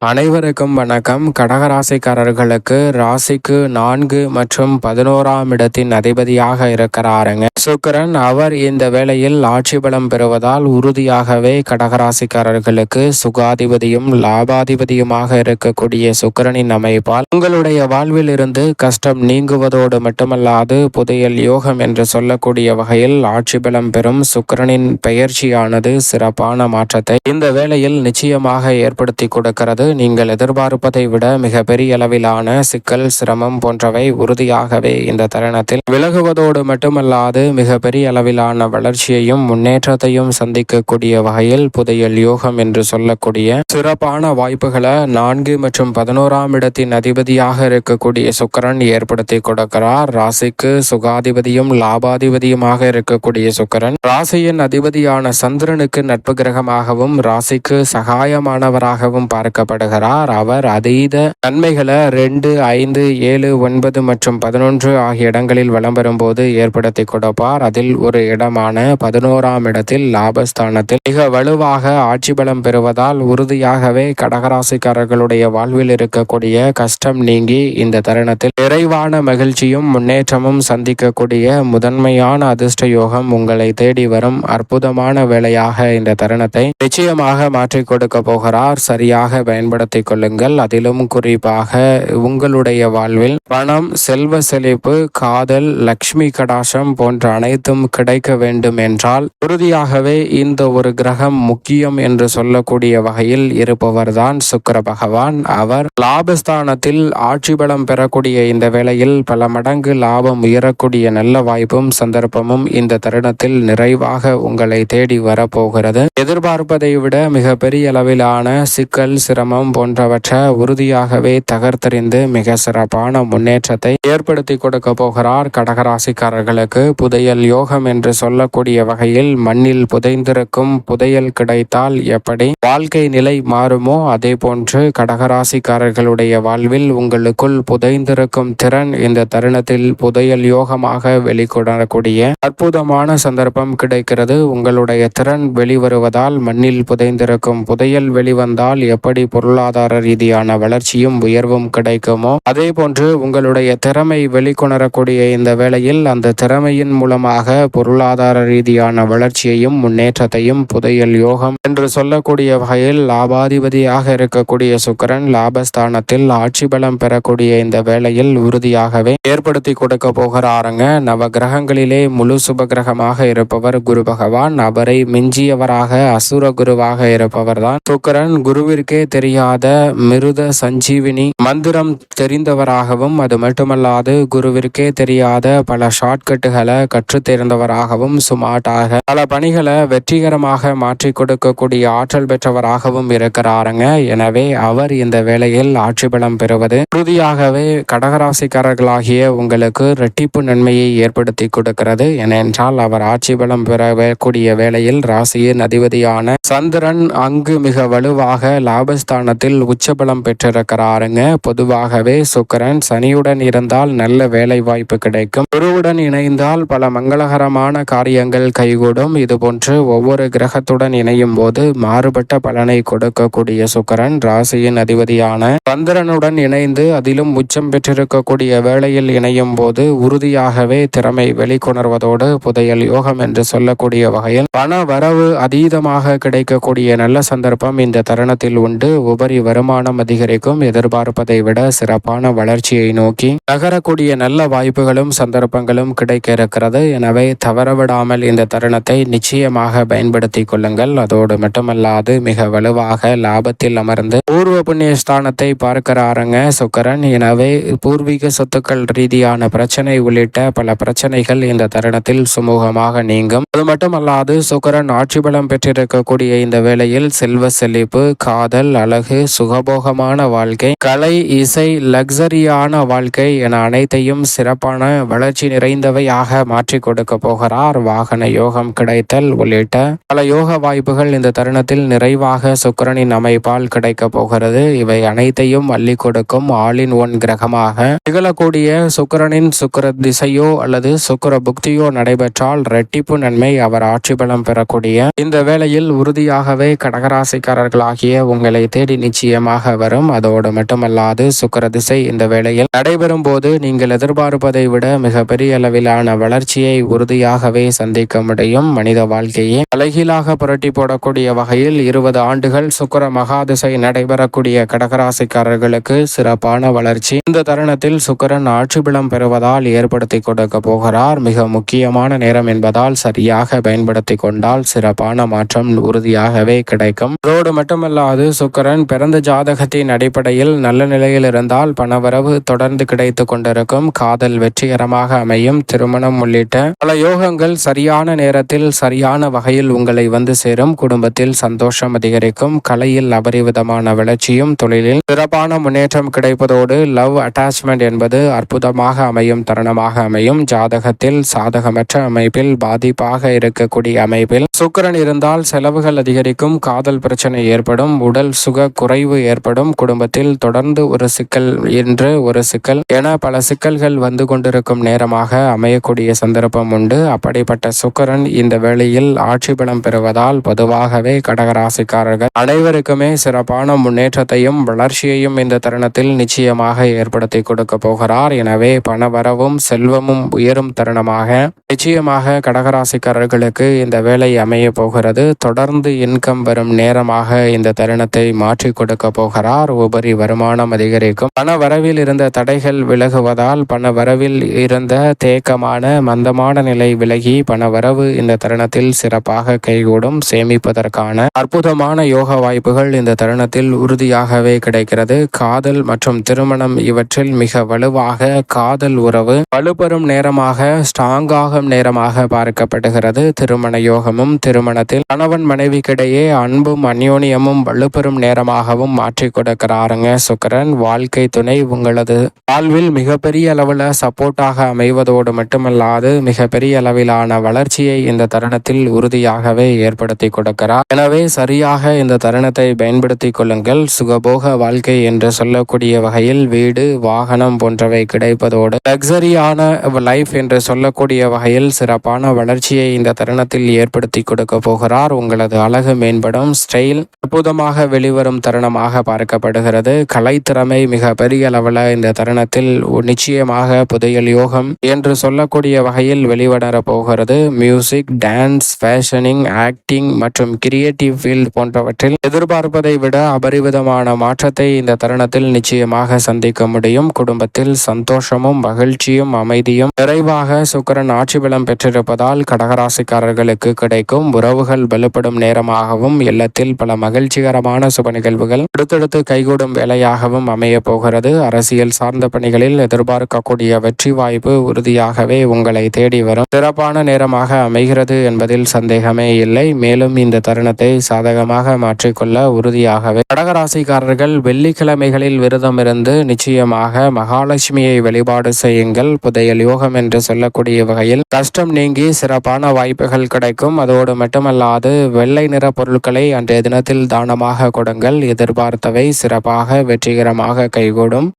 அனைவருக்கும் வணக்கம். கடகராசிக்காரர்களுக்கு ராசிக்கு 4 மற்றும் 11ஆம் இடத்தின் அதிபதியாக இருக்கிறாருங்க சுக்கிரன். அவர் இந்த வேளையில் ஆட்சி பலம் பெறுவதால் உறுதியாகவே கடகராசிக்காரர்களுக்கு சுகாதிபதியும் லாபாதிபதியுமாக இருக்கக்கூடிய சுக்கிரனின் அமைப்பால் உங்களுடைய வாழ்வில் இருந்து கஷ்டம் நீங்குவதோடு மட்டுமல்லாது புதையல் யோகம் என்று சொல்லக்கூடிய வகையில் ஆட்சி பலம் பெறும் சுக்கிரனின் பெயர்ச்சியானது சிறப்பான மாற்றத்தை இந்த வேளையில் நிச்சயமாக ஏற்படுத்தி கொடுக்கிறது. நீங்கள் எதிர்பார்ப்பதை விட மிக பெரிய அளவிலான சிக்கல், சிரமம் போன்றவை உறுதியாகவே இந்த தருணத்தில் விலகுவதோடு மட்டுமல்லாது மிக பெரிய அளவிலான வளர்ச்சியையும் முன்னேற்றத்தையும் சந்திக்கக்கூடிய வகையில் புதையல் யோகம் என்று சொல்லக்கூடிய சிறப்பான வாய்ப்புகளை 4 மற்றும் 11ஆம் இடத்தின் அதிபதியாக இருக்கக்கூடிய சுக்கிரன் ஏற்படுத்தி கொடுக்கிறார். ராசிக்கு சுகாதிபதியும் லாபாதிபதியுமாக இருக்கக்கூடிய சுக்கிரன் ராசியின் அதிபதியான சந்திரனுக்கு நட்பு கிரகமாகவும் ராசிக்கு சகாயமானவராகவும் பார்க்கப்படுகிறார். அவர் அதீத நன்மைகளை 2, 5, 7, 9 மற்றும் 11 ஆகிய இடங்களில் வலம் வரும்போது ஏற்படுத்தி கொடுப்பார். அதில் ஒரு இடமான 11ஆம் இடத்தில் லாபஸ்தானத்தில் மிக வலுவாக ஆட்சி பலம் பெறுவதால் உறுதியாகவே கடகராசிக்காரர்களுடைய வாழ்வில் இருக்கக்கூடிய கஷ்டம் நீங்கி இந்த தருணத்தில் நிறைவான மகிழ்ச்சியும் முன்னேற்றமும் சந்திக்கக்கூடிய முதன்மையான அதிர்ஷ்ட யோகம் உங்களை தேடி வரும் அற்புதமான வேளையாக இந்த தருணத்தை நிச்சயமாக மாற்றிக் கொடுக்க போகிறார். சரியாக பயன்படுத்திக் கொள்ளுங்கள். அதிலும் குறிப்பாக உங்களுடைய வாழ்வில் பணம், செல்வ செழிப்பு, காதல், லக்ஷ்மி கடாசம் போன்ற அனைத்தும் கிடைக்க வேண்டும் என்றால் உறுதியாகவே இந்த ஒரு கிரகம் முக்கியம் என்று சொல்லக்கூடிய வகையில் இருப்பவர்தான் சுக்கிர பகவான். அவர் லாபஸ்தானத்தில் ஆட்சி பலம் பெறக்கூடிய இந்த வேளையில் பல மடங்கு லாபம் உயரக்கூடிய நல்ல வாய்ப்பும் சந்தர்ப்பமும் இந்த தருணத்தில் நிறைவாக உங்களை தேடி வரப்போகிறது. எதிர்பார்ப்பதை விட மிக பெரிய அளவிலான சிக்கல், சிரமம் போன்றவற்றை உறுதியாகவே தகர்த்தெறிந்து மிக சிறப்பான முன்னேற்றத்தை ஏற்படுத்தி கொடுக்க போகிறார். கடகராசிக்காரர்களுக்கு புதையல் யோகம் என்று சொல்லக்கூடிய வகையில் மண்ணில் புதைந்திருக்கும் புதையல் கிடைத்தால் எப்படி வாழ்க்கை நிலை மாறுமோ அதே போன்று கடகராசிக்காரர்களுடைய வாழ்வில் உங்களுக்குள் புதைந்திருக்கும் திறன் இந்த தருணத்தில் புதையல் யோகமாக வெளிக்கொணரக்கூடிய அற்புதமான சந்தர்ப்பம் கிடைக்கிறது. உங்களுடைய திறன் வெளிவருவதால் மண்ணில் புதைந்திருக்கும் புதையல் வெளிவந்தால் எப்படி பொருளாதார ரீதியான வளர்ச்சியும் உயர்வும் கிடைக்குமோ அதே போன்று உங்களுடைய திறமை வெளிக்கொணரக்கூடிய இந்த வேளையில் அந்த திறமையின் மூலமாக பொருளாதார ரீதியான வளர்ச்சியையும் முன்னேற்றத்தையும் புதையல் யோகம் என்று சொல்லக்கூடிய வகையில் லாபாதிபதியாக இருக்கக்கூடிய சுக்கிரன் லாபஸ்தானத்தில் ஆட்சி பலம் பெறக்கூடிய இந்த வேளையில் உறுதியாகவே ஏற்படுத்தி கொடுக்க போகிறாருங்க. நவ கிரகங்களிலே முழு சுப கிரகமாக இருப்பவர் குரு பகவான். அவரை மிஞ்சியவராக அசுர குருவாக இருப்பவர் தான் சுக்கிரன். குருவிற்கே தெரியாத மிருத சஞ்சீவினி மந்திரம் தெரிந்தவராகவும் அது மட்டுமல்லாது குருவிற்கே தெரியாத பல ஷார்ட்கட்டுகளை கற்று தேர்ந்தவராகவும் சுமார்ட்டாக பல பணிகளை வெற்றிகரமாக மாற்றி கொடுக்கக்கூடிய ஆற்றல் பெற்றவராகவும் இருக்கிறாருங்க. எனவே அவர் இந்த வேளையில் ஆட்சி பலம் பெறுவது உறுதியாகவே கடகராசிக்காரர்களாகிய உங்களுக்கு இரட்டிப்பு நன்மையை ஏற்படுத்தி கொடுக்கிறது. ஏனென்றால் அவர் ஆட்சி பலம் பெறக்கூடிய வேளையில் ராசியின் அதிபதியான சந்திரன் அங்கு மிக வலுவாக லாபஸ்தானத்தில் உச்சபலம் பெற்றிருக்கிறாருங்க. பொதுவாகவே சுக்கிரன் சனியுடன் இருந்தால் நல்ல வேலை வாய்ப்பு கிடைக்கும். குருவுடன் இணைந்தால் பல மங்களகரமான காரியங்கள் கைகூடும். இதுபோன்று ஒவ்வொரு கிரகத்துடன் இணையும் போது மாறுபட்ட பலனை கொடுக்கக்கூடிய சுக்கிரன் ராசியின் அதிபதியான சந்திரனுடன் இணைந்து அதிலும் உச்சம் பெற்றிருக்கக்கூடிய வேளையில் இணையும் போது உறுதியாகவே திறமை வெளிக்கொணர்வதோடு புதையல் யோகம் என்று சொல்லக்கூடிய வகையில் பண வரவு அதீதமாக கிடைக்கக்கூடிய நல்ல சந்தர்ப்பம் இந்த தருணத்தில் உண்டு. உபரி வருமானம் அதிகரிக்கும். எதிர்பார்ப்பதை விட சிறப்பான வளர்ச்சியை நோக்கி நகரக்கூடிய நல்ல வாய்ப்புகளும் சந்தர்ப்பங்களும் கிடைக்க இருக்கிறது. எனவே தவறவிடாமல் இந்த தருணத்தை நிச்சயமாக பயன்படுத்தி கொள்ளுங்கள். அதோடு மட்டுமல்லாது மிக வலுவாக லாபத்தில் அமர்ந்து பூர்வ புண்ணிய ஸ்தானத்தை பார்க்கிறாருங்க சுக்கிரன். எனவே பூர்வீக சொத்துக்கள் ரீதியான பிரச்சனை உள்ளிட்ட பல பிரச்சனைகள் இந்த தருணத்தில் சுமூகமாக நீங்கும். அது மட்டுமல்லாது சுக்கிரன் ஆட்சி பலம் பெற்றிருக்கக்கூடிய இந்த வேளையில் செல்வ செழிப்பு, காதல், அழகு, சுகபோகமான வாழ்க்கை, கலை, இசை, லக்ஸரியான வாழ்க்கை என அனைத்தையும் சிறப்பான வளர்ச்சி நிறைந்தவையாக மாற்றி கொடுக்க போகிறார். வாகன யோகம் கிடைத்தல் உள்ளிட்ட பல யோக வாய்ப்புகள் இந்த தருணத்தில் நிறைவாக சுக்கிரனின் அமைப்பால் கிடைக்க போகிறது. இவை அனைத்தையும் அள்ளி கொடுக்கும் ஆலின் ஒன் கிரகமாக நிகழக்கூடிய சுக்கிரனின் சுக்கிர திசையோ அல்லது சுக்கிர புக்தியோ நடைபெற்றால் இரட்டிப்பு நன்மை. அவர் ஆட்சி பலம் பெறக்கூடிய இந்த வேளையில் உறுதியாகவே கடகராசிக்காரர்களாகிய உங்களை தேடி தேடி நிச்சயமாக வரும். அதோடு மட்டுமல்லாது சுக்கிர திசை இந்த வேளையில் நடைபெறும் போது நீங்கள் எதிர்பார்ப்பதை விட மிகப்பெரிய அளவிலான வளர்ச்சியை உறுதியாகவே சந்திக்க முடியும். மனித வாழ்க்கையை தலைகீழாக புரட்டி போடக்கூடிய வகையில் 20 ஆண்டுகள் சுக்கிர மகாதிசை நடைபெறக்கூடிய கடகராசிக்காரர்களுக்கு சிறப்பான வளர்ச்சி இந்த தருணத்தில் சுக்கிரன் ஆட்சி பலம் பெறுவதால் ஏற்படுத்தி கொடுக்க போகிறார். மிக முக்கியமான நேரம் என்பதால் சரியாக பயன்படுத்தி கொண்டால் சிறப்பான மாற்றம் உறுதியாகவே கிடைக்கும். அதோடு மட்டுமல்லாது சுக்கிரன் பிறந்த ஜாதகத்தின் அடிப்படையில் நல்ல நிலையில் இருந்தால் பணவரவு தொடர்ந்து கிடைத்து கொண்டிருக்கும். காதல் வெற்றிகரமாக அமையும். திருமணம் உள்ளிட்ட பல யோகங்கள் சரியான நேரத்தில் சரியான வகையில் உங்களை வந்து சேரும். குடும்பத்தில் சந்தோஷம் அதிகரிக்கும். கலையில் அபரிவிதமான வளர்ச்சியும் தொழிலில் சிறப்பான முன்னேற்றம் கிடைப்பதோடு லவ் அட்டாச்மெண்ட் என்பது அற்புதமாக அமையும் தருணமாக அமையும். ஜாதகத்தில் சாதகமற்ற அமைப்பில் பாதிப்பாக இருக்கக்கூடிய அமைப்பில் சுக்கிரன் இருந்தால் செலவுகள் அதிகரிக்கும். காதல் பிரச்சனை ஏற்படும். உடல் சுக குறைவு ஏற்படும். குடும்பத்தில் தொடர்ந்து ஒரு சிக்கல் என்று ஒரு சிக்கல் என பல சிக்கல்கள் வந்து கொண்டிருக்கும் நேரமாக அமையக்கூடிய சந்தர்ப்பம் உண்டு. அப்படிப்பட்ட சுக்கிரன் இந்த வேளையில் ஆட்சி பலம் பெறுவதால் பொதுவாகவே கடகராசிக்காரர்கள் அனைவருக்குமே சிறப்பான முன்னேற்றத்தையும் வளர்ச்சியையும் இந்த தருணத்தில் நிச்சயமாக ஏற்படுத்தி கொடுக்க போகிறார். எனவே பணவரவும் செல்வமும் உயரும் தருணமாக நிச்சயமாக கடகராசிக்காரர்களுக்கு இந்த வேலை அமைய போகிறது. தொடர்ந்து இன்கம் வரும் நேரமாக இந்த தருணத்தை மாற்றி கொடுக்க போகிறார். உபரி வருமானம் அதிகரிக்கும். பண வரவில் இருந்த தடைகள் விலகுவதால் பண வரவில் இருந்த தேக்கமான மந்தமான நிலை விலகி பணவரவு இந்த தருணத்தில் சிறப்பாக கைகூடும். சேமிப்பதற்கான அற்புதமான யோக வாய்ப்புகள் இந்த தருணத்தில் உறுதியாகவே கிடைக்கிறது. காதல் மற்றும் திருமணம் இவற்றில் மிக வலுவாக காதல் உறவு வலுப்பெறும் நேரமாக ஸ்ட்ராங்காகும் நேரமாக பார்க்கப்படுகிறது. திருமண யோகமும் திருமணத்தில் கணவன் மனைவிக்கிடையே அன்பும் அந்யோன்யமும் வலுப்பெறும் நேரமாகவும் மாற்றி கொடுக்கிறாருங்க சுக்கிரன். வாழ்க்கை துணை உங்களது வாழ்வில் மிகப்பெரிய அளவில் சப்போர்ட்டாக அமைவதோடு மட்டுமல்லாது மிகப்பெரிய அளவிலான வளர்ச்சியை இந்த தருணத்தில் உறுதியாகவே ஏற்படுத்தி கொடுக்கிறார். எனவே சரியாக இந்த தருணத்தை பயன்படுத்தி கொள்ளுங்கள். சுகபோக வாழ்க்கை என்று சொல்லக்கூடிய வகையில் வீடு வாகனம் போன்றவை கிடைப்பதோடு லக்ஸரியான லைஃப் என்று சொல்லக்கூடிய வகையில் சிறப்பான வளர்ச்சியை இந்த தருணத்தில் ஏற்படுத்தி கொடுக்க போகிறார். உங்களது அழகு மேம்படும். ஸ்டைல் அற்புதமாக வெளிவரும் தருணமாக பார்க்கப்படுகிறது. கலைத்திறமை மிக பெரிய அளவில் இந்த தருணத்தில் நிச்சயமாக புதையல் யோகம் என்று சொல்லக்கூடிய வகையில் வெளிவர போகிறது. மியூசிக், டான்ஸ், ஃபேஷனிங், ஆக்டிங் மற்றும் கிரியேட்டிவ் ஃபீல்ட் போன்றவற்றில் எதிர்பார்ப்பதை விட அபரிவிதமான மாற்றத்தை இந்த தருணத்தில் நிச்சயமாக சந்திக்க முடியும். குடும்பத்தில் சந்தோஷமும் மகிழ்ச்சியும் அமைதியும் நிறைவாக சுக்கிரன் ஆட்சி பலம் பெற்றிருப்பதால் கடகராசிக்காரர்களுக்கு கிடைக்கும். உறவுகள் வலுப்படும் நேரமாகவும் இல்லத்தில் பல மகிழ்ச்சிகரமான சுப நிகழ்வுகள் அடுத்தடுத்து கைகூடும் வேலையாகவும் அமைய போகிறது. அரசியல் சார்ந்த பணிகளில் எதிர்பார்க்கக்கூடிய வெற்றி வாய்ப்பு உறுதியாகவே உங்களை தேடி வரும் சிறப்பான நேரமாக அமைகிறது என்பதில் சந்தேகமே இல்லை. மேலும் இந்த தருணத்தை சாதகமாக மாற்றிக்கொள்ள உறுதியாகவே கடகராசிக்காரர்கள் வெள்ளிக்கிழமைகளில் விரதம் இருந்து நிச்சயமாக மகாலட்சுமியை வழிபாடு செய்யுங்கள். புதையல் யோகம் என்று சொல்லக்கூடிய வகையில் கஷ்டம் நீங்கி சிறப்பான வாய்ப்புகள் கிடைக்கும். அதோடு மட்டுமல்லாது வெள்ளை நிற பொருட்களை அன்றைய தினத்தில் தானமாக கொடுங்கள். எதிர்பார்த்தவை சிறப்பாக வெற்றிகரமாக கைகூடும்.